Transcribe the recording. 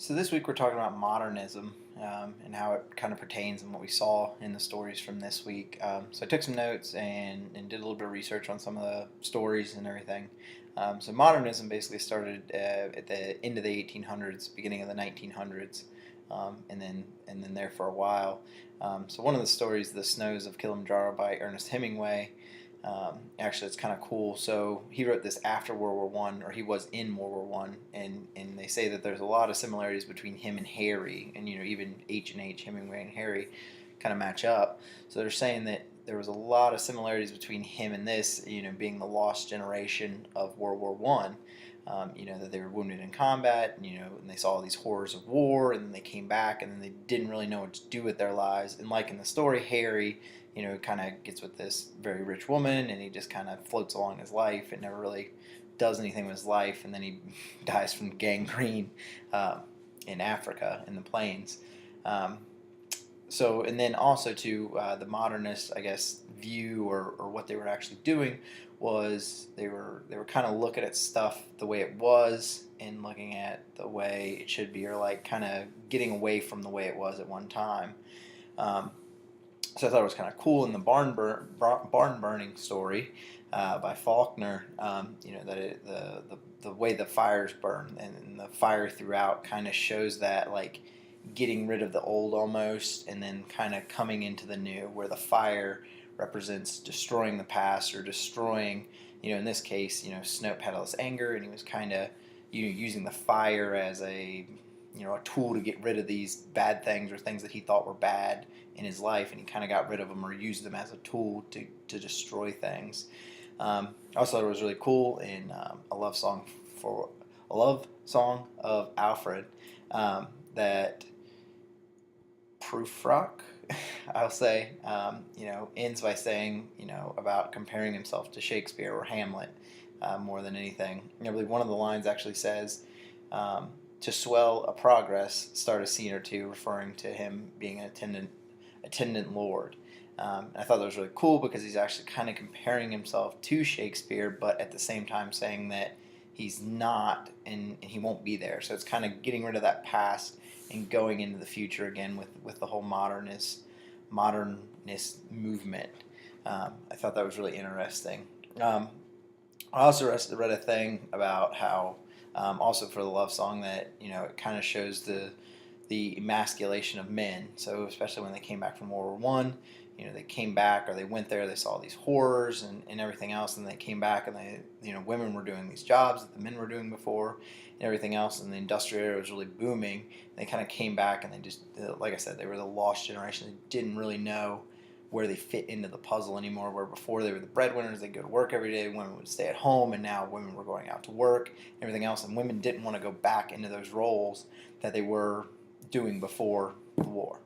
So this week we're talking about modernism and how it kind of pertains and what we saw in the stories from this week. So I took some notes and did a little bit of research on some of the stories and everything. So modernism basically started at the end of the 1800s, beginning of the 1900s, and then there for a while. So one of the stories, "The Snows of Kilimanjaro" by Ernest Hemingway. Actually, it's kind of cool. So he wrote this after World War One, or he was in World War One, and they say that there's a lot of similarities between him and Harry, and even H, Hemingway and Harry, kind of match up. So they're saying that there was a lot of similarities between him and this, being the lost generation of World War One. That they were wounded in combat, and they saw all these horrors of war, and then they came back, and then they didn't really know what to do with their lives. And like in the story, Harry, kind of gets with this very rich woman, and he just kind of floats along his life and never really does anything with his life, and then he dies from gangrene in Africa in the plains. Um, and then also to the modernist, I guess, view or what they were actually doing was they were kind of looking at stuff the way it was and looking at the way it should be, or like kind of getting away from the way it was at one time. Um, so I thought it was kind of cool in the barn burning story by Faulkner. That the way the fires burn and the fire throughout kind of shows that, like, getting rid of the old almost, and then kind of coming into the new, where the fire represents destroying the past or destroying, in this case, Snope had all this anger, and he was kind of, using the fire as a tool to get rid of these bad things or things that he thought were bad in his life, and he kind of got rid of them or used them as a tool to destroy things. I also thought it was really cool in a love song of Alfred, that Prufrock, I'll say, ends by saying, about comparing himself to Shakespeare or Hamlet more than anything. I believe one of the lines actually says, to swell a progress, start a scene or two, referring to him being an attendant lord. I thought that was really cool because he's actually kind of comparing himself to Shakespeare, but at the same time saying that he's not, and he won't be there. So it's kind of getting rid of that past and going into the future again with the whole modernist movement. I thought that was really interesting. I also read a thing about how, also for the love song, that it kind of shows the emasculation of men. So especially when they came back from World War One, they came back, or they went there, they saw these horrors and everything else, and they came back, and women were doing these jobs that the men were doing before and everything else, and the industrial area was really booming. They kind of came back, and they just, like I said, they were the lost generation. They didn't really know where they fit into the puzzle anymore, where before they were the breadwinners, they'd go to work every day, women would stay at home, and now women were going out to work and everything else, and women didn't want to go back into those roles that they were doing before the war.